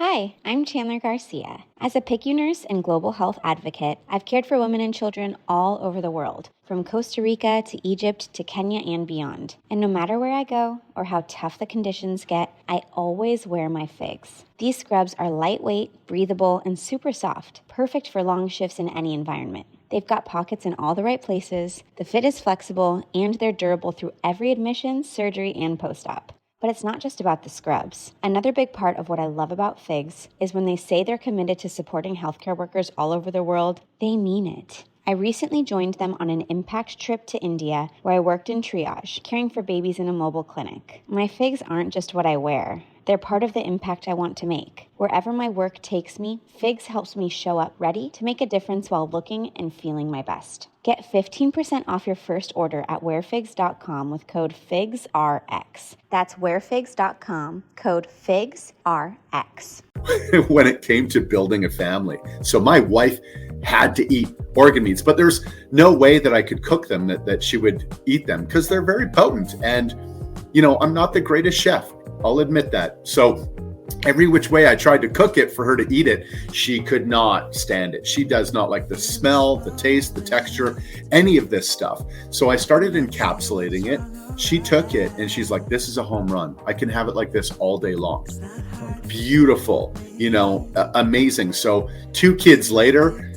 Hi, I'm Chandler Garcia. As a PICU nurse and global health advocate, I've cared for women and children all over the world, from Costa Rica to Egypt to Kenya and beyond. And no matter where I go or how tough the conditions get, I always wear my FIGS. These scrubs are lightweight, breathable, and super soft, perfect for long shifts in any environment. They've got pockets in all the right places, the fit is flexible, and they're durable through every admission, surgery, and post-op. But it's not just about the scrubs. Another big part of what I love about FIGS is when they say they're committed to supporting healthcare workers all over the world, they mean it. I recently joined them on an impact trip to India where I worked in triage, caring for babies in a mobile clinic. My FIGS aren't just what I wear. They're part of the impact I want to make. Wherever my work takes me, FIGS helps me show up ready to make a difference while looking and feeling my best. Get 15% off your first order at wearfigs.com with code FIGSRX. That's wearfigs.com, code FIGSRX. When it came to building a family. So my wife had to eat organ meats, but there's no way that I could cook them that she would eat them because they're very potent. And, I'm not the greatest chef. I'll admit that. So every which way I tried to cook it for her to eat it, she could not stand it. She does not like the smell, the taste, the texture, any of this stuff. So I started encapsulating it. She took it and she's like, this is a home run. I can have it like this all day long. Beautiful, amazing. So 2 kids later,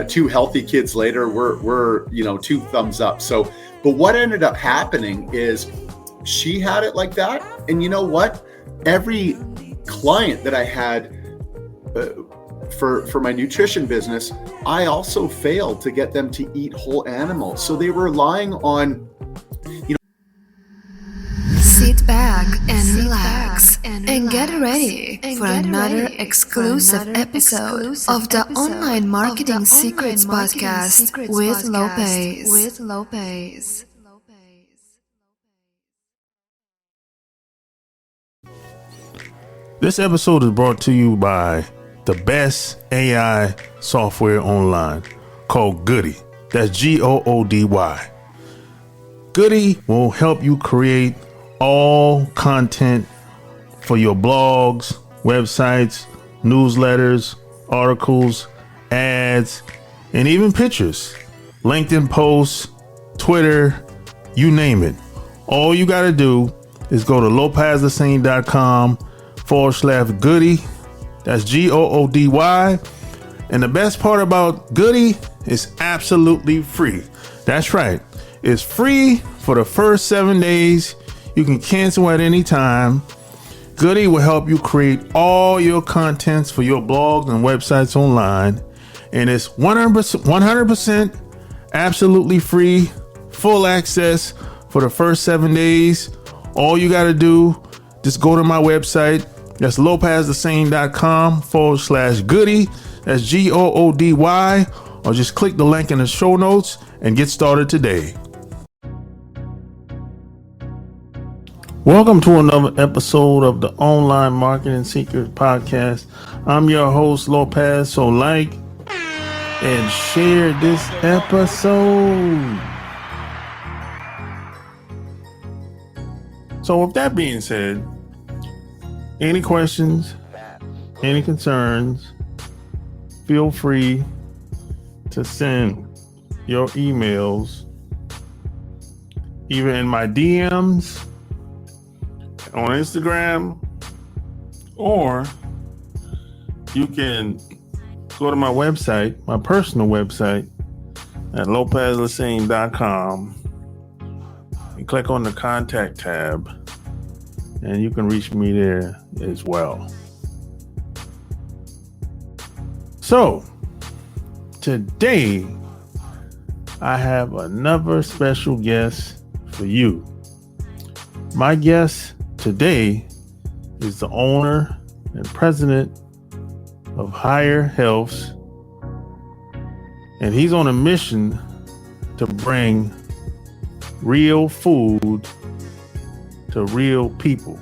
2 healthy kids later, we're 2 thumbs up. So, but what ended up happening is she had it like that. And you know what? Every client that I had for my nutrition business, I also failed to get them to eat whole animals. So they were relying on, Sit back and relax and get ready for another exclusive episode of the Online Marketing Secrets Podcast with Lopez. This episode is brought to you by the best AI software online called Goody. That's Goody. Goody will help you create all content for your blogs, websites, newsletters, articles, ads, and even pictures, LinkedIn posts, Twitter, you name it. All you got to do is go to lopezthesane.com/Goody. That's Goody. And the best part about Goody is absolutely free. That's right. It's free for the first 7 days. You can cancel at any time. Goody will help you create all your contents for your blogs and websites online. And it's 100% absolutely free, full access for the first 7 days. All you got to do, just go to my website. That's lopezthesane.com/Goody. That's Goody. Or just click the link in the show notes and get started today. Welcome to another episode of the Online Marketing Secrets Podcast. I'm your host, Lopez. So like and share this episode. So with that being said, any questions, any concerns, feel free to send your emails either in my DMs on Instagram, or you can go to my website, my personal website at lopezthesane.com and click on the contact tab, and you can reach me there as well. So today I have another special guest for you. My guest today is the owner and president of Higher Healths, and he's on a mission to bring real food to real people.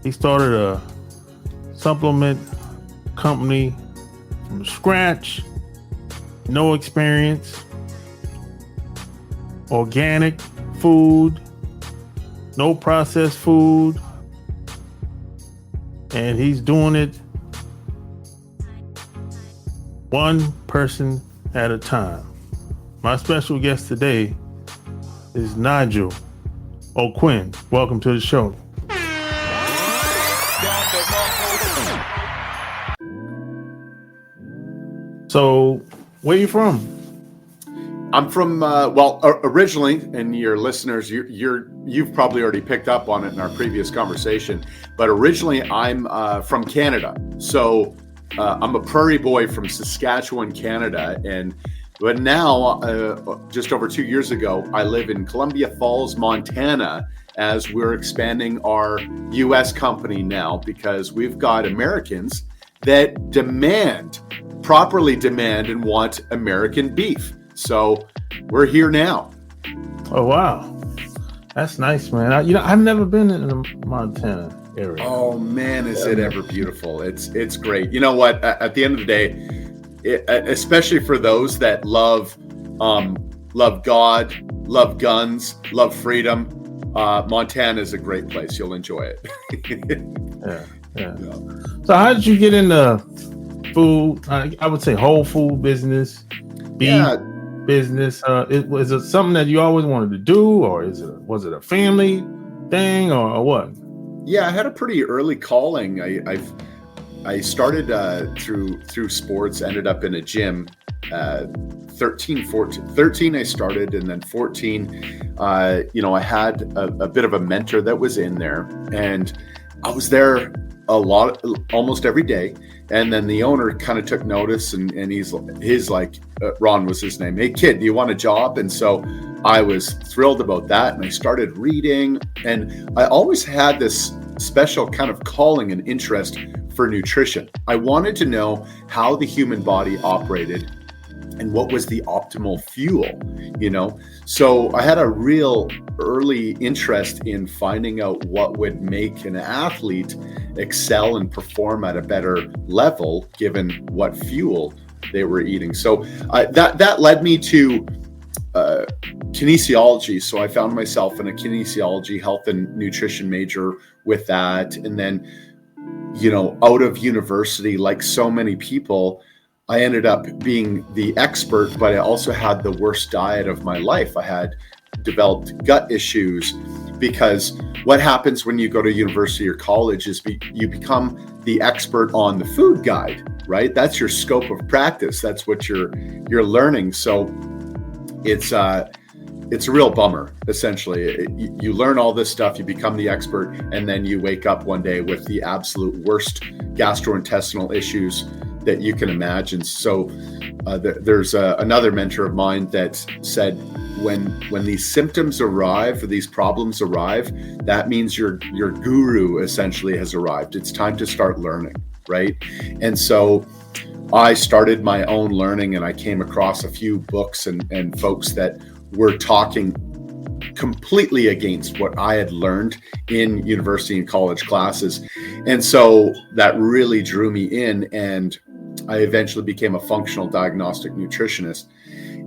He started a supplement company from scratch, no experience, organic food, no processed food, and he's doing it one person at a time. My special guest today is Nigel O'Quinn. Welcome to the show. So, where you from? I'm from originally, and your listeners, you've probably already picked up on it in our previous conversation. But originally, I'm from Canada. So I'm a prairie boy from Saskatchewan, Canada, but now, just over 2 years ago, I live in Columbia Falls, Montana, as we're expanding our U.S. company now because we've got Americans that properly demand and want American beef. So we're here now. Oh, wow. That's nice, man. I've never been in the Montana area. Oh, man, is it ever beautiful. It's great. You know what? At the end of the day, especially for those that love God, love guns, love freedom, Montana is a great place. You'll enjoy it. Yeah. So how did you get into food? I would say whole food business, beef business. Was it something that you always wanted to do, or was it a family thing, or what? Yeah, I had a pretty early calling. I started through sports, ended up in a gym. 13 I started, and then 14 I had a bit of a mentor that was in there, and I was there almost every day. And then the owner kind of took notice, and he's like, Ron was his name. Hey kid, do you want a job? And so I was thrilled about that, and I started reading, and I always had this special kind of calling and interest for nutrition. I wanted to know how the human body operated and what was the optimal fuel, So I had a real early interest in finding out what would make an athlete excel and perform at a better level given what fuel they were eating. So that led me to kinesiology. So I found myself in a kinesiology, health and nutrition major with that. And then, out of university, like so many people, I ended up being the expert, but I also had the worst diet of my life. I had developed gut issues because what happens when you go to university or college is you become the expert on the food guide, right? That's your scope of practice. That's what you're learning. So it's a real bummer, essentially. You learn all this stuff, you become the expert, and then you wake up one day with the absolute worst gastrointestinal issues that you can imagine. So there's another mentor of mine that said, when these symptoms arrive or these problems arrive, that means your guru essentially has arrived. It's time to start learning, right? And so I started my own learning, and I came across a few books and folks that were talking completely against what I had learned in university and college classes. And so that really drew me in, and I eventually became a functional diagnostic nutritionist.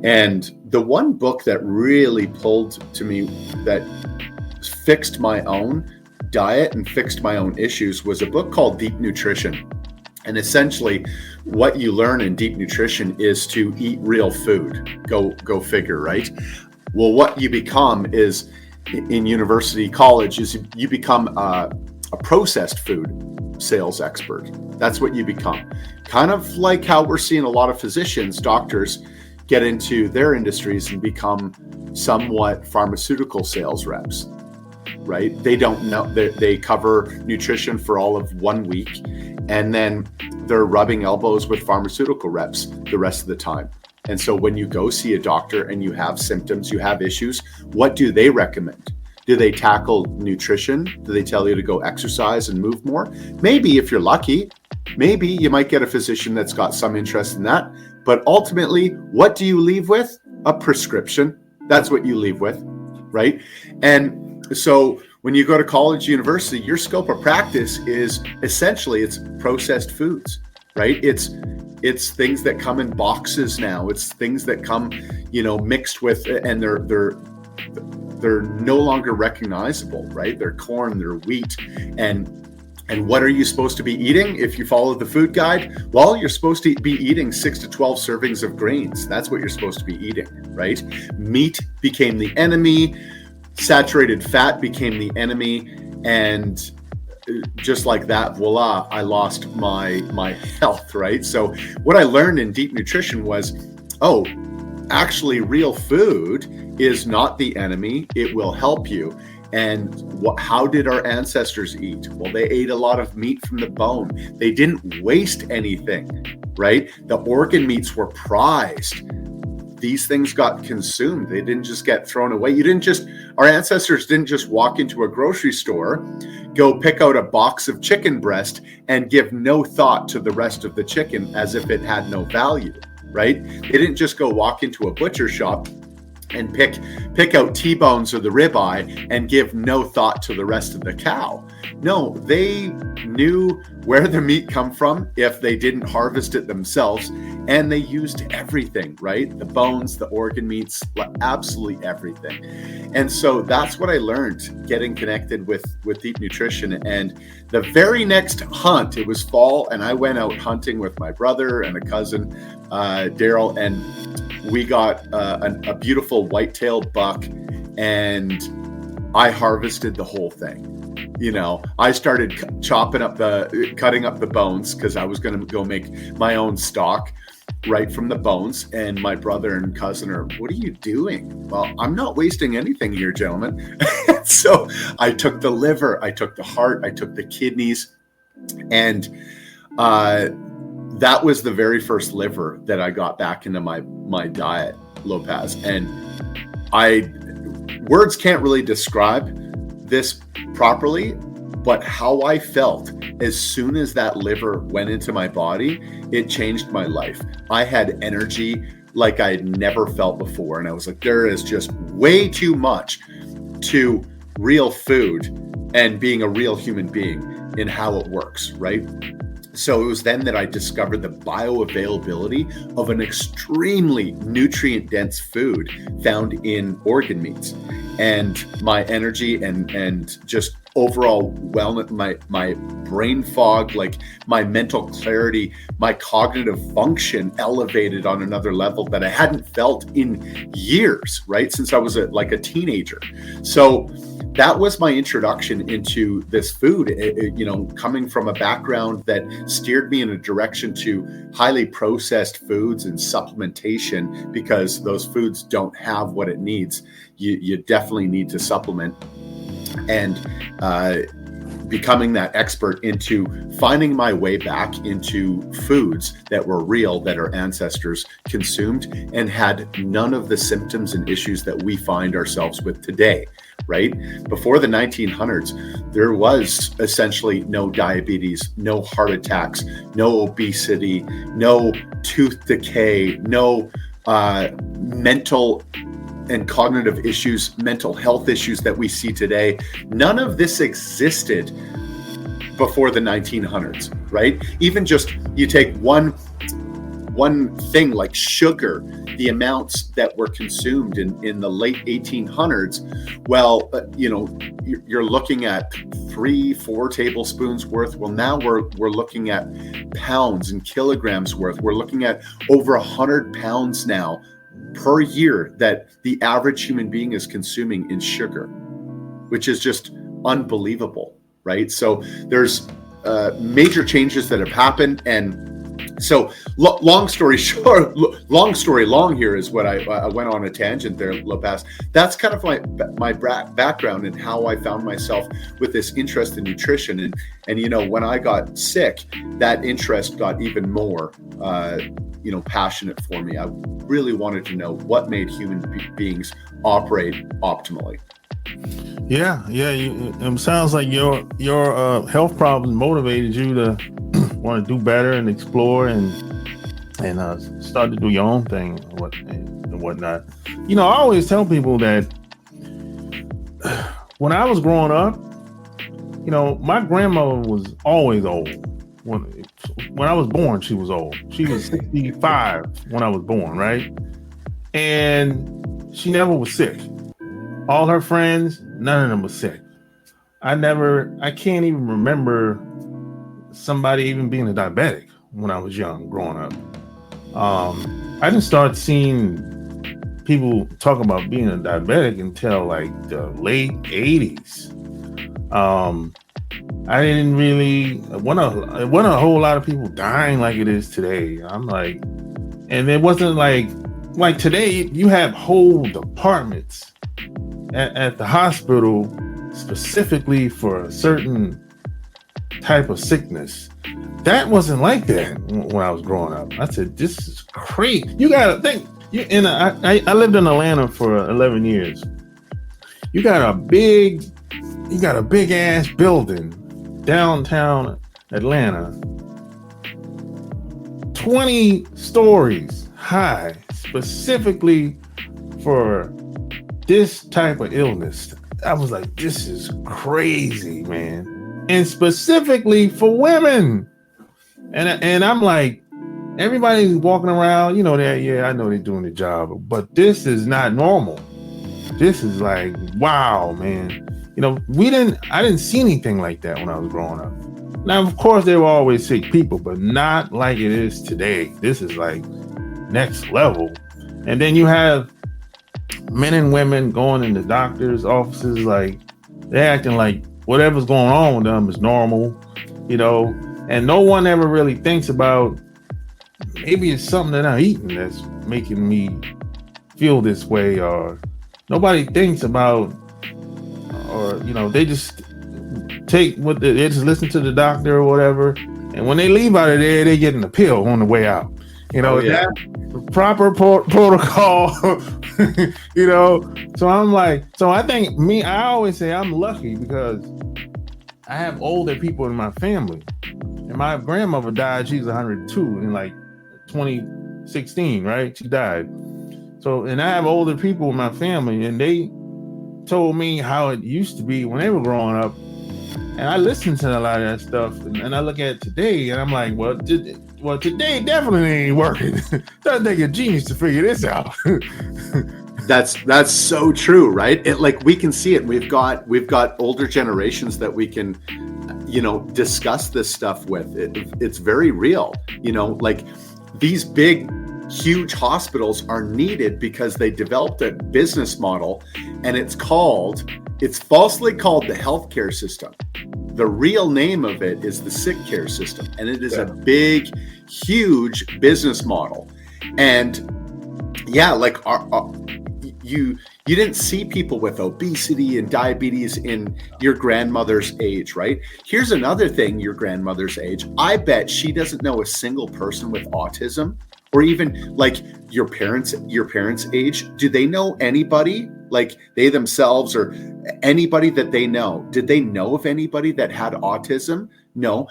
And the one book that really pulled to me, that fixed my own diet and fixed my own issues, was a book called Deep Nutrition. And essentially what you learn in deep nutrition is to eat real food. Go figure, right? Well, what you become is, in university, college, is you become a processed food sales expert. That's what you become. Kind of like how we're seeing a lot of physicians, doctors, get into their industries and become somewhat pharmaceutical sales reps, right? They don't know, they cover nutrition for all of 1 week, and then they're rubbing elbows with pharmaceutical reps the rest of the time. And so when you go see a doctor and you have symptoms, you have issues, what do they recommend? Do they tackle nutrition? Do they tell you to go exercise and move more? Maybe, if you're lucky, maybe you might get a physician that's got some interest in that. But ultimately, what do you leave with? A prescription. That's what you leave with, right? And so when you go to college, university, your scope of practice is essentially, it's processed foods, right? It's things that come in boxes now. It's things that come, mixed with, and they're no longer recognizable, right? They're corn, they're wheat. And And what are you supposed to be eating if you follow the food guide? Well, you're supposed to be eating 6 to 12 servings of grains. That's what you're supposed to be eating, right? Meat became the enemy. Saturated fat became the enemy. And just like that, voila, I lost my health, right? So what I learned in deep nutrition was, oh, actually real food is not the enemy. It will help you. And how did our ancestors eat? Well, they ate a lot of meat from the bone. They didn't waste anything, right? The organ meats were prized. These things got consumed. They didn't just get thrown away. Our ancestors didn't just walk into a grocery store, go pick out a box of chicken breast and give no thought to the rest of the chicken as if it had no value, right? They didn't just go walk into a butcher shop and pick out T-bones or the ribeye and give no thought to the rest of the cow. No, they knew where the meat come from if they didn't harvest it themselves, and they used everything, right? The bones, the organ meats, absolutely everything. And so that's what I learned getting connected with deep nutrition. And the very next hunt, it was fall, and I went out hunting with my brother and a cousin, Daryl, and we got a beautiful whitetail buck, and I harvested the whole thing. You know, I started cutting up the bones because I was going to go make my own stock right from the bones. And my brother and cousin are, what are you doing? Well, I'm not wasting anything here, gentlemen. So I took the liver, I took the heart, I took the kidneys, and that was the very first liver that I got back into my diet, Lopez. And words can't really describe this properly, but how I felt as soon as that liver went into my body, it changed my life. I had energy like I had never felt before. And I was like, there is just way too much to real food and being a real human being in how it works, right? So it was then that I discovered the bioavailability of an extremely nutrient-dense food found in organ meats. And my energy and just overall wellness, my brain fog, like my mental clarity, my cognitive function elevated on another level that I hadn't felt in years, right? Since I was a teenager. So that was my introduction into this food, coming from a background that steered me in a direction to highly processed foods and supplementation, because those foods don't have what it needs. You definitely need to supplement. And becoming that expert into finding my way back into foods that were real, that our ancestors consumed and had none of the symptoms and issues that we find ourselves with today, right? Before the 1900s, there was essentially no diabetes, no heart attacks, no obesity, no tooth decay, no mental and cognitive issues, mental health issues that we see today. None of this existed before the 1900s, right? Even just you take one thing like sugar, the amounts that were consumed in the late 1800s, well, you're looking at 3-4 tablespoons worth. Well, now we're looking at pounds and kilograms worth. We're looking at over 100 pounds now per year that the average human being is consuming in sugar, which is just unbelievable, right? So there's major changes that have happened. And so long story short, long story long here is what I went on a tangent there, Lopez. That's kind of my background and how I found myself with this interest in nutrition. And when I got sick, that interest got even more passionate for me. I really wanted to know what made human beings operate optimally. Yeah. It sounds like your health problems motivated you to want to do better and explore and start to do your own thing and whatnot. I always tell people that when I was growing up, my grandmother was always old. When I was born, she was old. She was 65 when I was born, right? And she never was sick. All her friends, none of them was sick. I can't even remember somebody even being a diabetic when I was young, growing up. I didn't start seeing people talk about being a diabetic until like the late 80s. I didn't really, it wasn't a whole lot of people dying like it is today. I'm like, and it wasn't like today, you have whole departments at the hospital specifically for a certain type of sickness. That wasn't like that when I was growing up. I said, this is crazy. You gotta think. I lived in Atlanta for 11 years. You got a big ass building downtown Atlanta, 20 stories high, specifically for this type of illness. I was like, this is crazy, man. And specifically for women. And I'm like, everybody's walking around, that, yeah, I know they're doing the job, but this is not normal. This is like, wow, man. I didn't see anything like that when I was growing up. Now, of course, there were always sick people, but not like it is today. This is like next level. And then you have men and women going into doctors' offices, like they're acting like whatever's going on with them is normal, and no one ever really thinks about maybe it's something that I'm eating that's making me feel this way, or nobody thinks about, or they just take they just listen to the doctor or whatever, and when they leave out of there, they getting a pill on the way out. That proper protocol. So I'm like, I think I always say I'm lucky because I have older people in my family, and my grandmother died. She's 102 in like 2016, right? She died. So, and I have older people in my family, and they told me how it used to be when they were growing up. And I listened to a lot of that stuff, and I look at it today, and I'm like, well, today definitely ain't working. Doesn't take a genius to figure this out. That's so true, right? We can see it. We've got older generations that we can, discuss this stuff with. It's very real. These big, huge hospitals are needed because they developed a business model, and it's falsely called the healthcare system. The real name of it is the sick care system, and it is a big, huge business model. And you didn't see people with obesity and diabetes in your grandmother's age, right? Here's another thing, your grandmother's age. I bet she doesn't know a single person with autism, or even like your parents' age. Do they know anybody, like they themselves or anybody that they know? Did they know of anybody that had autism? No,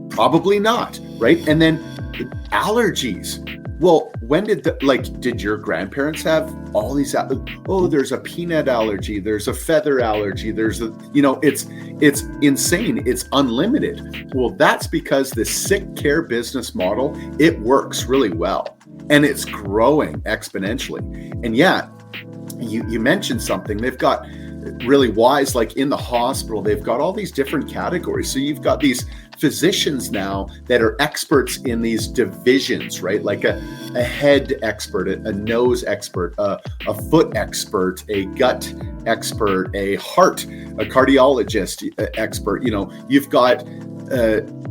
probably not, right? And then allergies. Well, when did your grandparents have all these? There's a peanut allergy. There's a feather allergy. There's it's insane. It's unlimited. Well, that's because the sick care business model, it works really well, and it's growing exponentially. And you mentioned something. They've got really wise, like in the hospital, they've got all these different categories. So you've got these physicians now that are experts in these divisions, right? Like a head expert, a nose expert, a foot expert, a gut expert, a heart, a cardiologist expert. You've got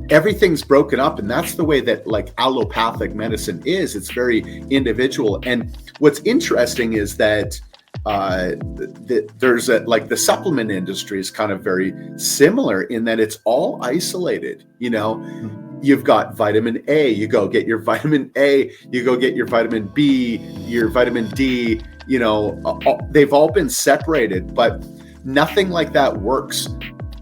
everything's broken up, and that's the way that like allopathic medicine is. It's very individual. And what's interesting is that there's the supplement industry is kind of very similar in that it's all isolated. You've got vitamin A, you go get your vitamin A, you go get your vitamin B, your vitamin D, they've all been separated, but nothing like that works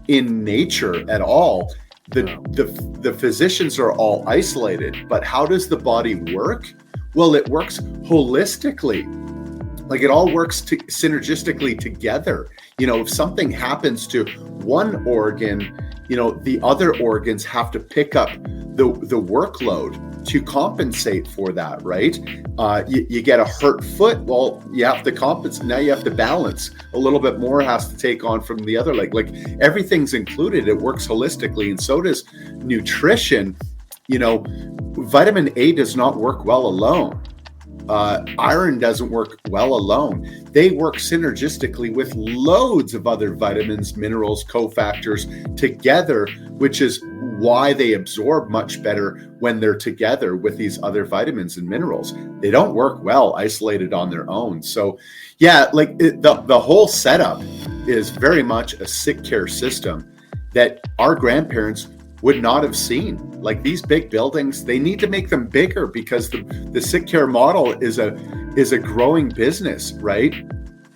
in nature at all. The physicians are all isolated, but how does the body work? Well, it works holistically. Like it all works synergistically together. If something happens to one organ, the other organs have to pick up the workload. to compensate for that, right? You get a hurt foot, well, you have to compensate. Now you have to balance a little bit more, has to take on from the other leg. Like everything's included. It works holistically, and so does nutrition. Vitamin A does not work well alone. Iron doesn't work well alone. They work synergistically with loads of other vitamins, minerals, cofactors together, which is why they absorb much better when they're together with these other vitamins and minerals. They don't work well isolated on their own. So yeah, like the whole setup is very much a sick care system that our grandparents would not have seen. Like these big buildings, they need to make them bigger because the sick care model is a growing business, right?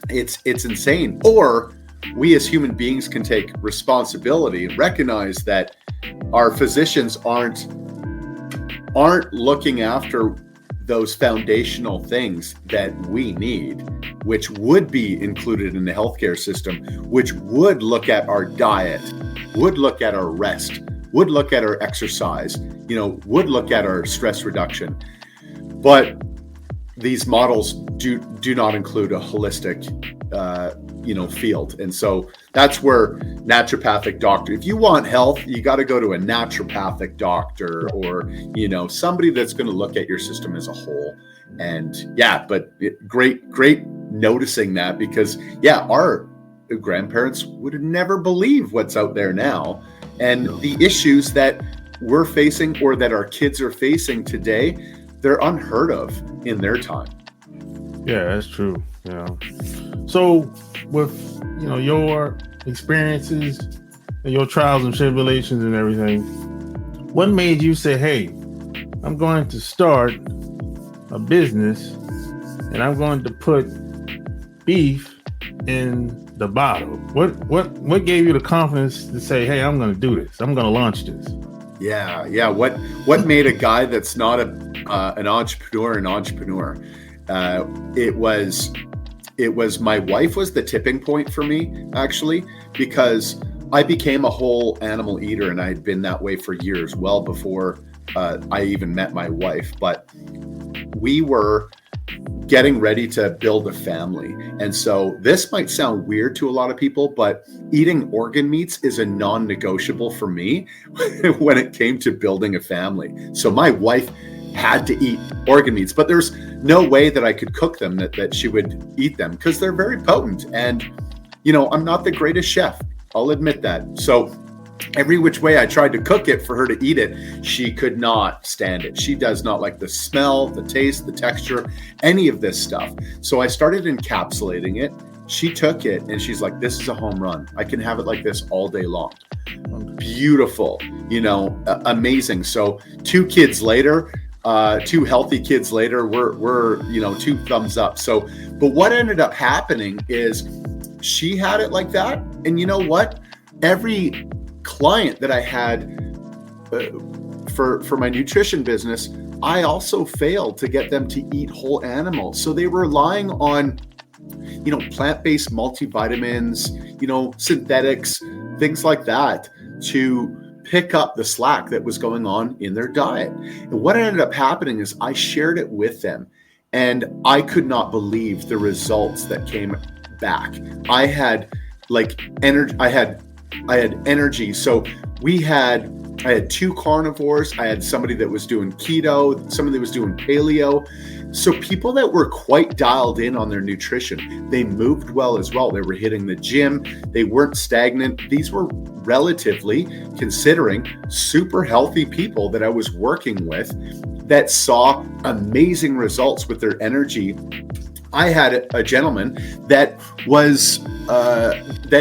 It's insane. Or we as human beings can take responsibility and recognize that our physicians aren't looking after those foundational things that we need, which would be included in the healthcare system, which would look at our diet, would look at our rest, would look at our exercise, would look at our stress reduction. But these models do not include a holistic, field. And so that's where naturopathic doctor, if you want health, you got to go to a naturopathic doctor or, somebody that's going to look at your system as a whole. And yeah, but great noticing that because our grandparents would never believe what's out there now. And the issues that we're facing or that our kids are facing today, they're unheard of in their time. Yeah, that's true. So with, your experiences and your trials and tribulations and everything, what made you say, hey, I'm going to start a business and I'm going to put beef in the bottle? What gave you the confidence to say, hey, I'm going to do this. I'm going to launch this? Yeah. What made a guy that's not an entrepreneur an entrepreneur? It was my wife was the tipping point for me, actually, because I became a whole animal eater and I had been that way for years, well before I even met my wife. But we were getting ready to build a family. And so this might sound weird to a lot of people, but eating organ meats is a non-negotiable for me when it came to building a family. So my wife had to eat organ meats, but there's no way that I could cook them that she would eat them because they're very potent. And, I'm not the greatest chef. I'll admit that. So every which way I tried to cook it for her to eat it, she could not stand it. She does not like the smell, the taste, the texture, any of this stuff. So I started encapsulating it. She took it and she's like, this is a home run. I can have it like this all day long. Beautiful, amazing. So 2 kids later, 2 healthy kids later, we're 2 thumbs up. So, but what ended up happening is she had it like that. And you know what? Every client that I had for my nutrition business, I also failed to get them to eat whole animals. So they were relying on, plant-based multivitamins, synthetics, things like that to pick up the slack that was going on in their diet. And what ended up happening is I shared it with them and I could not believe the results that came back. I had energy. I had energy. So I had 2 carnivores. I had somebody that was doing keto, somebody that was doing paleo. So people that were quite dialed in on their nutrition, they moved well as well. They were hitting the gym. They weren't stagnant. These were relatively, considering, super healthy people that I was working with that saw amazing results with their energy. I had a gentleman that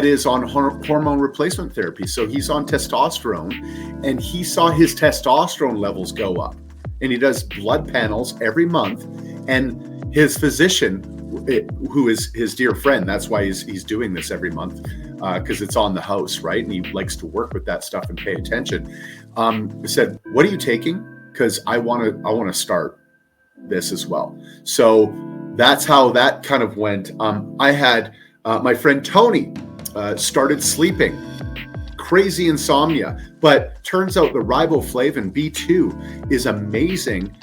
is on hormone replacement therapy. So he's on testosterone and he saw his testosterone levels go up, and he does blood panels every month. And his physician, who is his dear friend, that's why he's doing this every month, because it's on the house, right? And he likes to work with that stuff and pay attention. Said, what are you taking? Because I want to start this as well. So that's how that kind of went. I had my friend Tony started sleeping crazy insomnia. But turns out the riboflavin B2 is amazing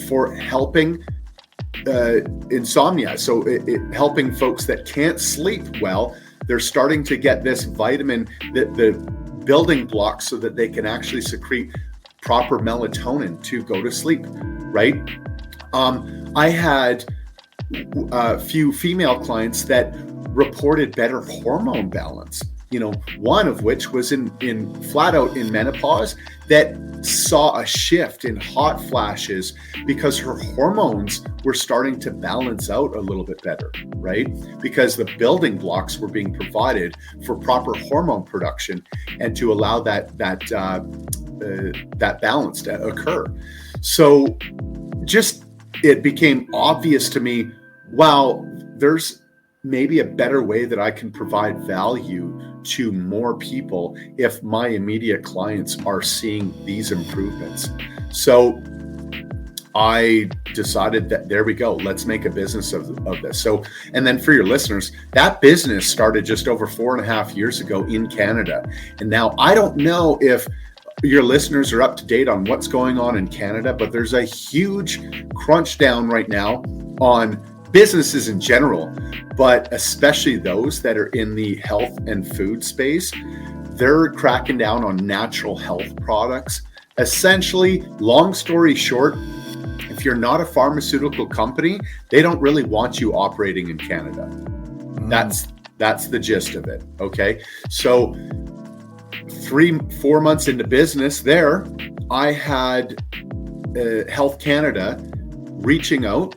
for helping insomnia. So it helping folks that can't sleep well. They're starting to get this vitamin, the building blocks, so that they can actually secrete proper melatonin to go to sleep, right? I had a few female clients that reported better hormone balance, one of which was in flat out in menopause, that saw a shift in hot flashes because her hormones were starting to balance out a little bit better, right? Because the building blocks were being provided for proper hormone production and to allow that balance to occur. So just it became obvious to me, wow, there's maybe a better way that I can provide value to more people if my immediate clients are seeing these improvements. So I decided that there we go, let's make a business of this. So, and then for your listeners, that business started just over 4.5 years ago in Canada. And now I don't know if your listeners are up to date on what's going on in Canada, but there's a huge crunch down right now on businesses in general, but especially those that are in the health and food space. They're cracking down on natural health products. Essentially, long story short, if you're not a pharmaceutical company, they don't really want you operating in Canada. That's the gist of it. Okay. So 3-4 months into business there, I had Health Canada reaching out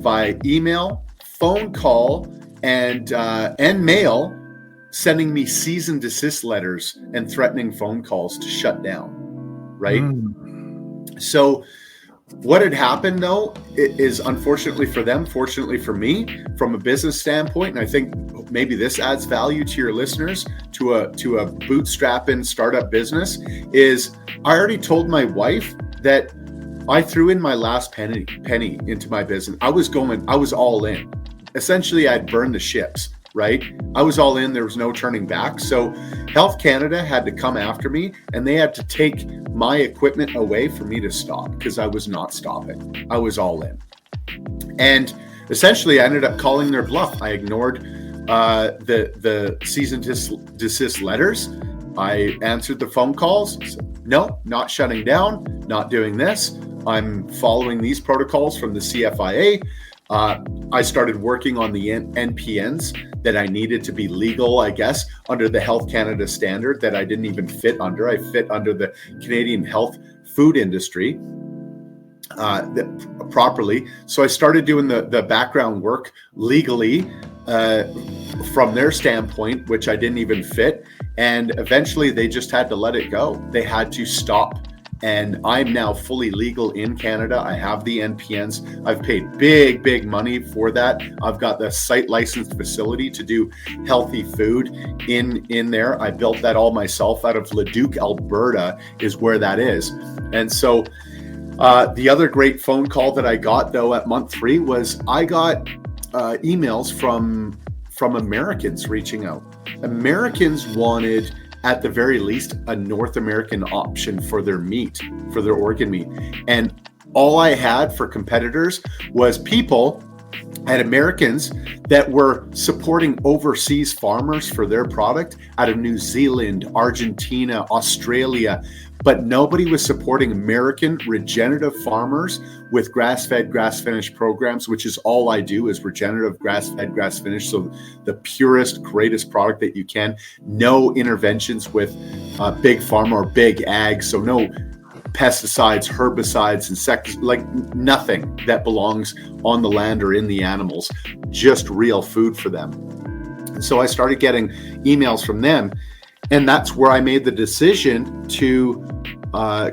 via email, phone call, and mail, sending me cease and desist letters and threatening phone calls to shut down, right? So what had happened, though, is unfortunately for them, fortunately for me, from a business standpoint, and I think maybe this adds value to your listeners, to a bootstrapping startup business, is I already told my wife that I threw in my last penny into my business. I was all in. Essentially, I'd burned the ships, right? I was all in. There was no turning back. So Health Canada had to come after me, and they had to take my equipment away for me to stop, because I was not stopping. I was all in. And essentially, I ended up calling their bluff. I ignored the cease and desist letters. I answered the phone calls. Said, no, not shutting down, not doing this. I'm following these protocols from the CFIA. I started working on the NPNs that I needed to be legal, I guess, under the Health Canada standard that I didn't even fit under. I fit under the Canadian health food industry properly. So I started doing the background work legally from their standpoint, which I didn't even fit. And eventually they just had to let it go. They had to stop. And I'm now fully legal in Canada. I have the NPNs. I've paid big money for that. I've got the site licensed facility to do healthy food in there. I built that all myself out of Leduc, Alberta is where that is. And so the other great phone call that I got, though, at month 3 was I got emails from Americans reaching out. Americans wanted, at the very least, a North American option for their meat, for their organ meat. And all I had for competitors was people and Americans that were supporting overseas farmers for their product out of New Zealand, Argentina, Australia, but nobody was supporting American regenerative farmers with grass-fed, grass-finished programs, which is all I do, is regenerative, grass-fed, grass-finished. So the purest, greatest product that you can. No interventions with big pharma or big ag. So no pesticides, herbicides, insecticides, like nothing that belongs on the land or in the animals, just real food for them. And so I started getting emails from them. And that's where I made the decision to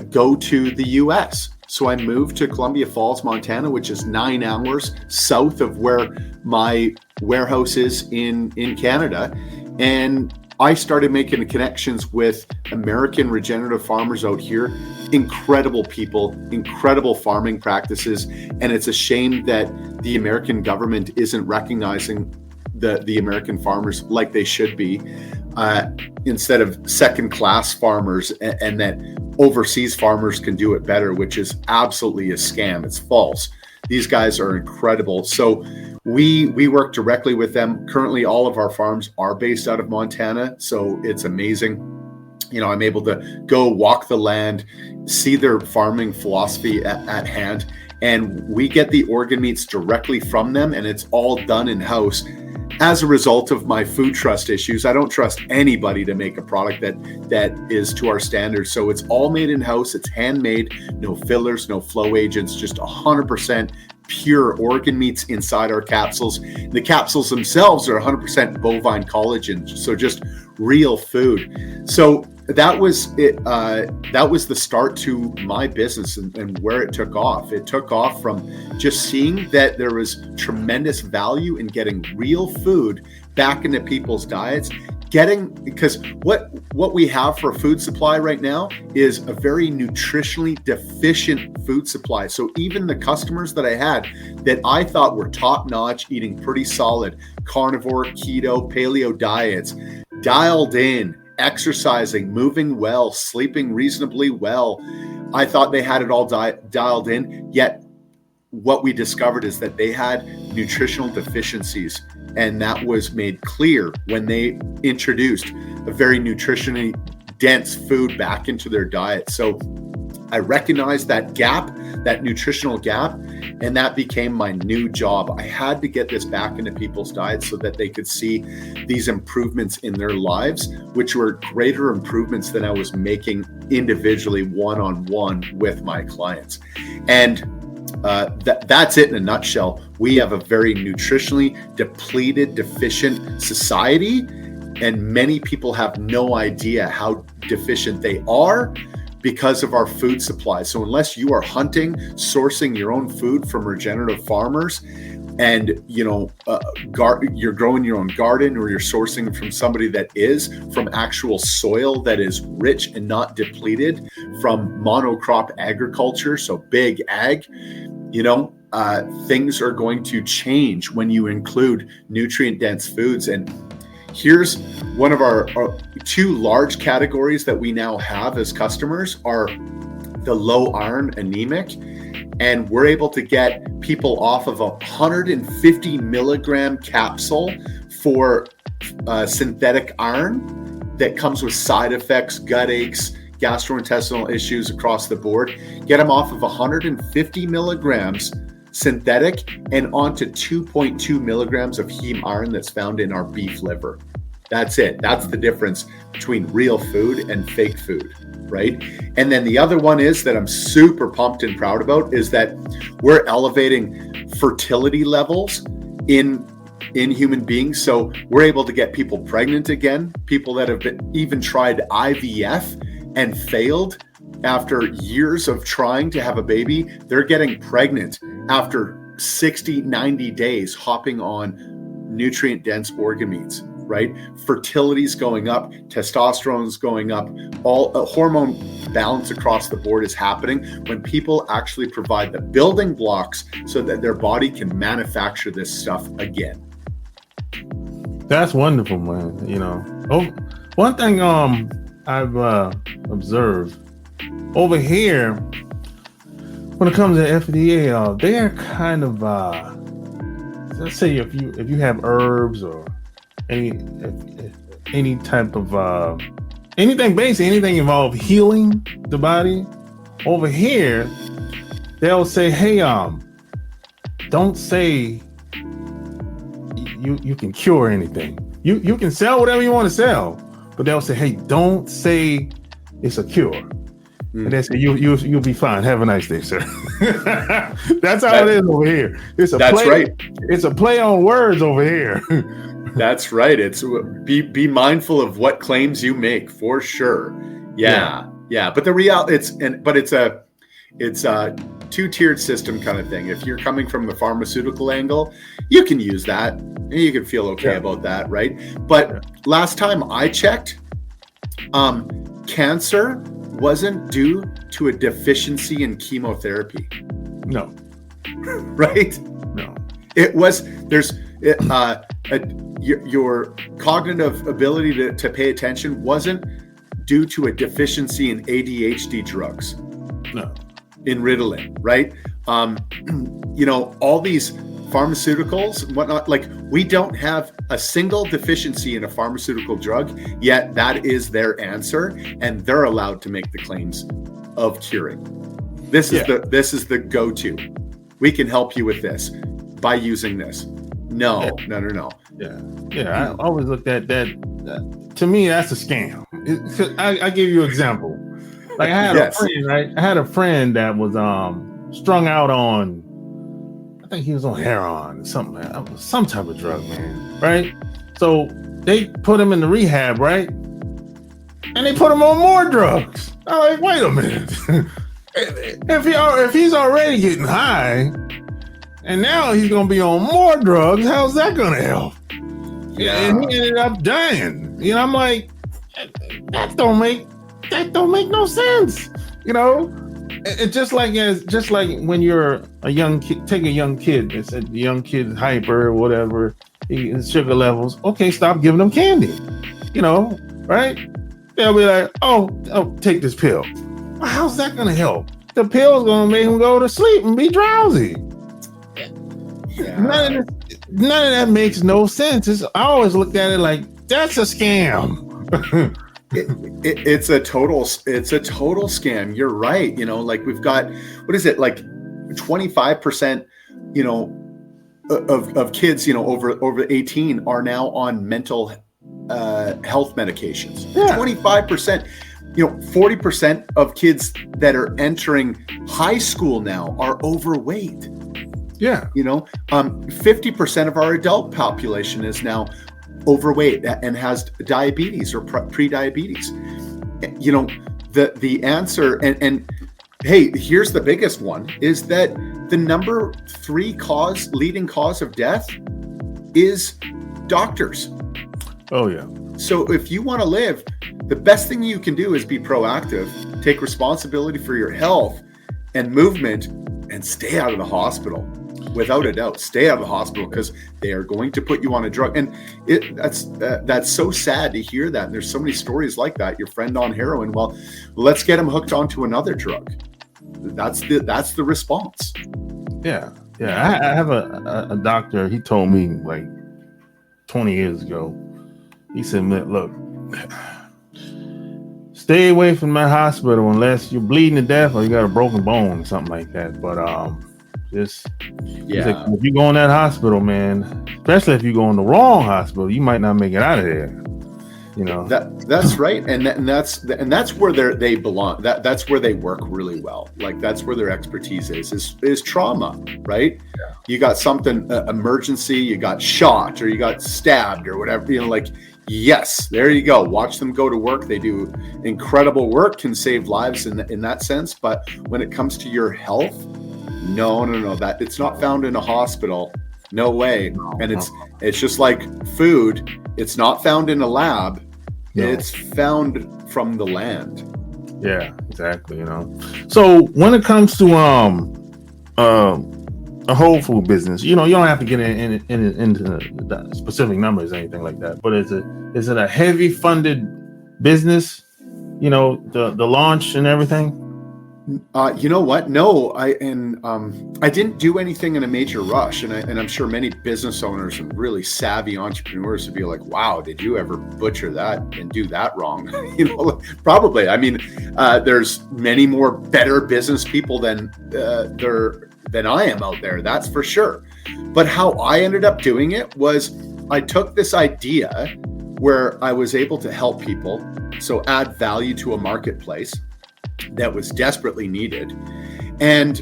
go to the US. So I moved to Columbia Falls, Montana, which is 9 hours south of where my warehouse is in Canada. And I started making the connections with American regenerative farmers out here. Incredible people, incredible farming practices. And it's a shame that the American government isn't recognizing the American farmers like they should be, instead of second-class farmers, and that overseas farmers can do it better, which is absolutely a scam. It's false. These guys are incredible. So we work directly with them. Currently, all of our farms are based out of Montana, so it's amazing. I'm able to go walk the land, see their farming philosophy at hand, and we get the organ meats directly from them, and it's all done in-house. As a result of my food trust issues, I don't trust anybody to make a product that is to our standards. So it's all made in-house. It's handmade, no fillers, no flow agents, just 100% pure organ meats inside our capsules. The capsules themselves are 100% bovine collagen, so just real food. So that was it. That was the start to my business and where it took off. It took off from just seeing that there was tremendous value in getting real food back into people's diets. Because what we have for a food supply right now is a very nutritionally deficient food supply. So even the customers that I had that I thought were top notch, eating pretty solid carnivore, keto, paleo diets, dialed in, exercising, moving well, sleeping reasonably well, I thought they had it all dialed in. Yet what we discovered is that they had nutritional deficiencies. And that was made clear when they introduced a very nutritionally dense food back into their diet. So I recognized that gap, that nutritional gap, and that became my new job. I had to get this back into people's diets so that they could see these improvements in their lives, which were greater improvements than I was making individually one-on-one with my clients. And that's it in a nutshell. We have a very nutritionally depleted, deficient society, and many people have no idea how deficient they are because of our food supply. So unless you are hunting, sourcing your own food from regenerative farmers, and you're growing your own garden, or you're sourcing from somebody that is from actual soil that is rich and not depleted from monocrop agriculture, so big ag, things are going to change when you include nutrient dense foods. And here's one of our two large categories that we now have as customers are the low iron anemic. And we're able to get people off of a 150 milligram capsule for synthetic iron that comes with side effects, gut aches, gastrointestinal issues across the board. Get them off of 150 milligrams synthetic and onto 2.2 milligrams of heme iron that's found in our beef liver. That's it. That's the difference between real food and fake food, right? And then the other one is that I'm super pumped and proud about is that we're elevating fertility levels in human beings. So we're able to get people pregnant again, people that have even tried IVF and failed after years of trying to have a baby. They're getting pregnant after 60, 90 days hopping on nutrient dense organ meats. Right? Fertility's going up, testosterone's going up, all hormone balance across the board is happening when people actually provide the building blocks so that their body can manufacture this stuff again. That's wonderful, man. One thing I've observed over here when it comes to FDA, they're kind of let's say if you have herbs or any type of anything involved healing the body, over here they'll say, hey, don't say you can cure anything. You can sell whatever you want to sell, but they'll say, hey, don't say it's a cure. And they say you'll be fine. Have a nice day, sir. That's how it is over here. Right. It's a play on words over here. That's right. It's be mindful of what claims you make, for sure. Yeah. But the reality, it's a two-tiered system kind of thing. If you're coming from the pharmaceutical angle, you can use that and you can feel okay about that, right? But last time I checked, cancer wasn't due to a deficiency in chemotherapy. No. Right? No. It was, your cognitive ability to pay attention wasn't due to a deficiency in ADHD drugs. No. In Ritalin, right? All these pharmaceuticals and whatnot, like we don't have a single deficiency in a pharmaceutical drug, yet that is their answer, and they're allowed to make the claims of curing. This is the go-to. We can help you with this by using this. No. Yeah. I always looked at that. To me, that's a scam. I give you an example. Like I had a friend, right? I had a friend that was strung out on, I think he was on heroin, some type of drug, man, right? So they put him in the rehab, right? And they put him on more drugs. I'm like, wait a minute. if he's already getting high, and now he's gonna be on more drugs, how's that gonna help? Yeah. And he ended up dying. I'm like, that don't make no sense. It's just like when you're a young kid, take a young kid, it's a young kid hyper or whatever, his sugar levels, okay, stop giving them candy, right? They'll be like, oh, take this pill. Well, how's that gonna help? The pill's gonna make him go to sleep and be drowsy. Yeah. None of that makes no sense. I always looked at it like, that's a scam. It's a total scam. You're right. Like we've got, what is it, like 25%, of kids, over 18 are now on mental health medications. Yeah. 25%, 40% of kids that are entering high school now are overweight. Yeah. 50% of our adult population is now overweight and has diabetes or pre-diabetes. The answer, and hey, here's the biggest one, is that the number 3 leading cause of death is doctors. Oh yeah. So if you want to live, the best thing you can do is be proactive, take responsibility for your health and movement, and stay out of the hospital. Without a doubt, stay out of the hospital, because they are going to put you on a drug. And that's so sad to hear that. And there's so many stories like that. Your friend on heroin, well, let's get him hooked onto another drug. That's the response. Yeah. I have a doctor. He told me like 20 years ago. He said, look, stay away from that hospital unless you're bleeding to death or you got a broken bone or something like that. But if you go in that hospital, man, especially if you go in the wrong hospital, you might not make it out of there. That's right, and that's where they belong. That's where they work really well. Like that's where their expertise is trauma, right? Yeah. You got something emergency, you got shot or you got stabbed or whatever. Yes, there you go. Watch them go to work. They do incredible work, can save lives in that sense. But when it comes to your health, no, that it's not found in a hospital. No way. And it's just like food. It's not found in a lab. No. It's found from the land. Yeah, exactly. So when it comes to a whole food business, you don't have to get into the specific numbers or anything like that. But is it a heavy funded business? The launch and everything. You know what? No, I didn't do anything in a major rush, and I'm sure many business owners and really savvy entrepreneurs would be like, "Wow, did you ever butcher that and do that wrong?" Probably. I mean, there's many more better business people than I am out there. That's for sure. But how I ended up doing it was I took this idea where I was able to help people, so add value to a marketplace that was desperately needed. And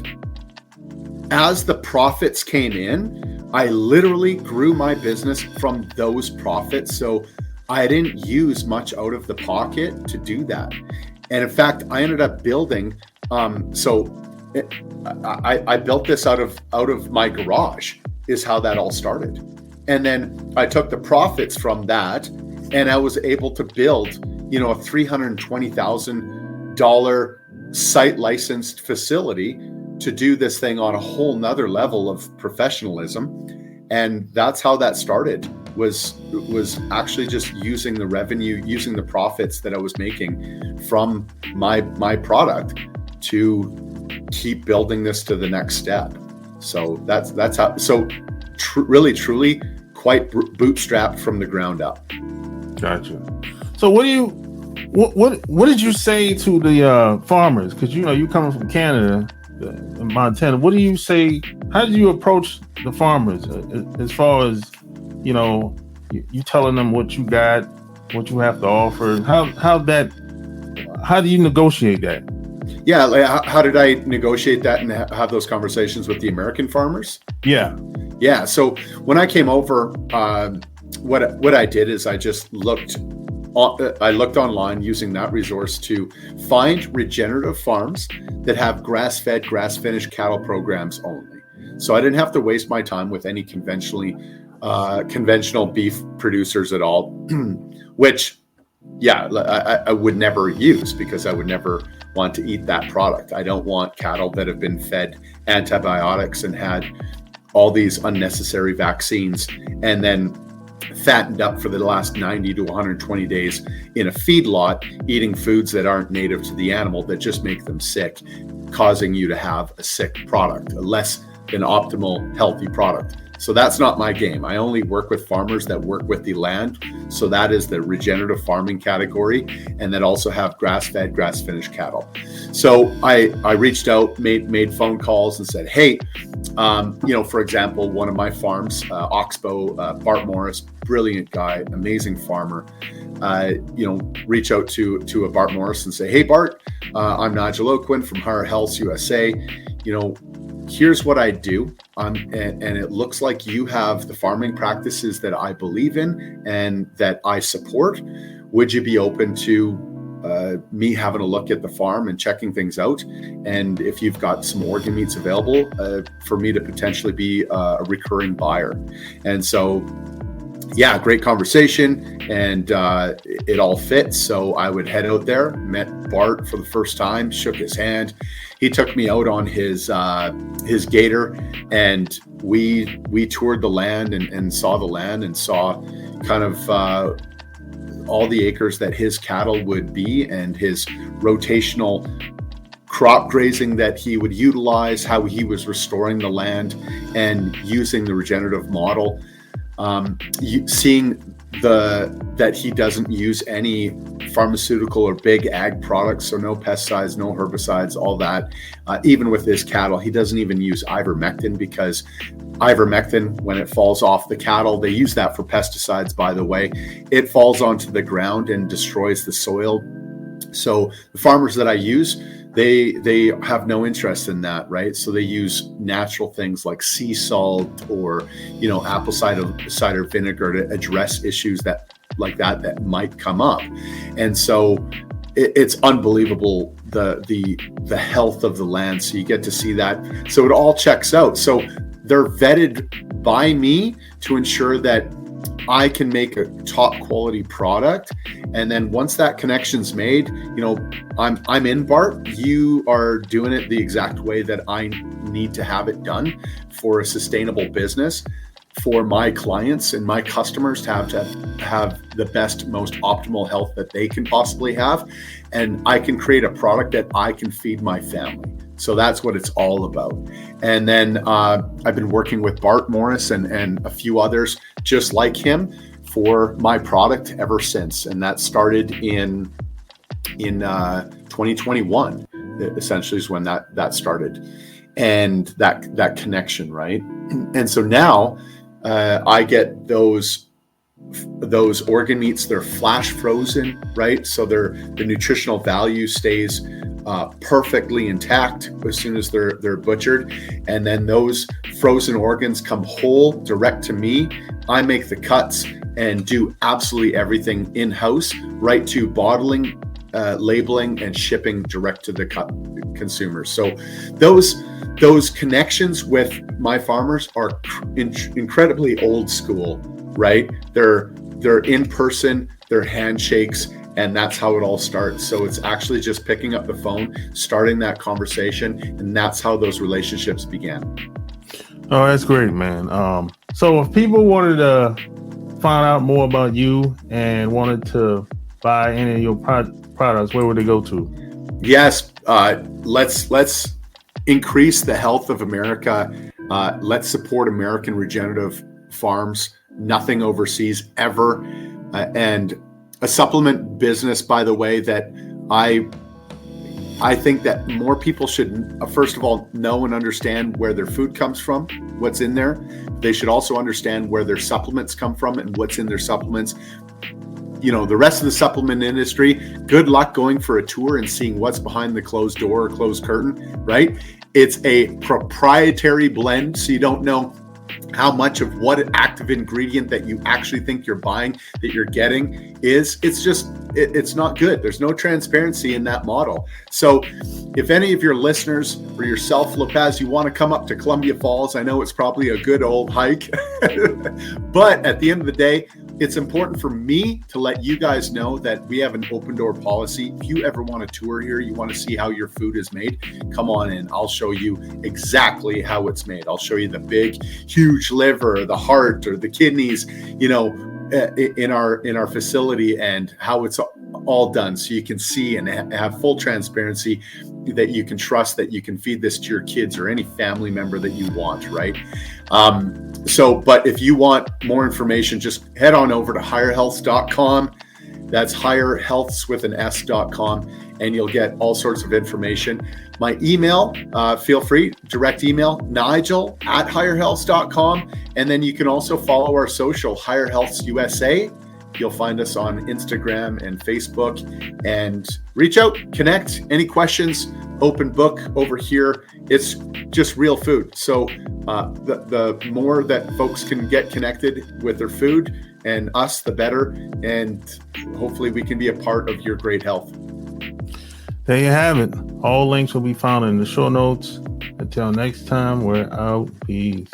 as the profits came in, I literally grew my business from those profits. So I didn't use much out of the pocket to do that. And in fact, I ended up building, I built this out of my garage is how that all started. And then I took the profits from that and I was able to build, a $320,000 site licensed facility to do this thing on a whole nother level of professionalism. And that's how that started. was actually just using the revenue, using the profits that I was making from my product to keep building this to the next step. So that's how. So really, truly, quite bootstrapped from the ground up. Gotcha. So what did you say to the farmers? Because you coming from Canada, Montana. What do you say? How did you approach the farmers as far as you telling them what you got, what you have to offer? How do you negotiate that? Yeah, like how did I negotiate that and have those conversations with the American farmers? Yeah. So when I came over, what I did is I just looked online using that resource to find regenerative farms that have grass-fed, grass-finished cattle programs only. So I didn't have to waste my time with any conventional beef producers at all, which, I would never use, because I would never want to eat that product. I don't want cattle that have been fed antibiotics and had all these unnecessary vaccines and then fattened up for the last 90 to 120 days in a feedlot, eating foods that aren't native to the animal, that just make them sick, causing you to have a sick product, a less than optimal healthy product. So that's not my game. I only work with farmers that work with the land. So that is the regenerative farming category, and that also have grass-fed, grass-finished cattle. So I reached out, made phone calls and said, hey, for example, one of my farms, Oxbow, Bart Morris, brilliant guy, amazing farmer, reach out to a Bart Morris and say, hey, Bart, I'm Nigel O'Quinn from Higher Health USA. Here's what I do. And it looks like you have the farming practices that I believe in and that I support. Would you be open to me having a look at the farm and checking things out? And if you've got some organ meats available, for me to potentially be a recurring buyer. And so, great conversation, and it all fits. So I would head out there, met Bart for the first time, shook his hand. He took me out on his gator, and we toured the land and saw the land and saw kind of all the acres that his cattle would be, and his rotational crop grazing that he would utilize, how he was restoring the land and using the regenerative model. Seeing that he doesn't use any pharmaceutical or big ag products, so no pesticides, no herbicides, all that. Even with his cattle, he doesn't even use ivermectin, because ivermectin, when it falls off the cattle, they use that for pesticides, by the way, it falls onto the ground and destroys the soil. So the farmers that I use, they have no interest in that, right? So they use natural things like sea salt or apple cider vinegar to address issues that might come up. And so it's unbelievable the health of the land. So you get to see that. So it all checks out. So they're vetted by me to ensure that I can make a top quality product. And then once that connection's made, I'm in, Bart, you are doing it the exact way that I need to have it done for a sustainable business, for my clients and my customers to have the best, most optimal health that they can possibly have. And I can create a product that I can feed my family. So that's what it's all about. And then I've been working with Bart Morris and a few others just like him for my product ever since. And that started in 2021, essentially, is when that started. And that connection, right? And so now I get those organ meats, they're flash frozen, right? So the nutritional value stays perfectly intact as soon as they're butchered. And then those frozen organs come whole direct to me. I make the cuts and do absolutely everything in-house, right to bottling, labeling, and shipping direct to the consumers. So those connections with my farmers are incredibly old school, right? They're in person, they're handshakes, and that's how it all starts. So it's actually just picking up the phone, starting that conversation, and that's how those relationships began. Oh, that's great, man. So if people wanted to found out more about you and wanted to buy any of your products, where would they go to? Yes, let's increase the health of America. Let's support American regenerative farms. Nothing overseas ever. And a supplement business, by the way, that I think that more people should, first of all, know and understand where their food comes from, what's in there. They should also understand where their supplements come from and what's in their supplements. You know, the rest of the supplement industry, good luck going for a tour and seeing what's behind the closed door or closed curtain, right? It's a proprietary blend, so you don't know how much of what active ingredient that you actually think you're buying, that you're getting is. It's not good. There's no transparency in that model. So if any of your listeners or yourself, Lopez, you want to come up to Columbia Falls, I know it's probably a good old hike, but at the end of the day, it's important for me to let you guys know that we have an open door policy. If you ever want a tour here, you want to see how your food is made, come on in. I'll show you exactly how it's made. I'll show you the big, huge liver, the heart, or the kidneys, you know, in our facility, and how it's all done, so you can see and have full transparency, that you can trust that you can feed this to your kids or any family member that you want, right? But if you want more information, just head on over to higherhealths.com. That's higherhealths with an S.com, and you'll get all sorts of information. My email, feel free, direct email, nigel@higherhealths.com. And then you can also follow our social, Higher Healths USA. You'll find us on Instagram and Facebook, and reach out, connect. Any questions, open book over here. It's just real food. So the more that folks can get connected with their food and us, the better. And hopefully we can be a part of your great health. There you have it. All links will be found in the show notes. Until next time, we're out. Peace.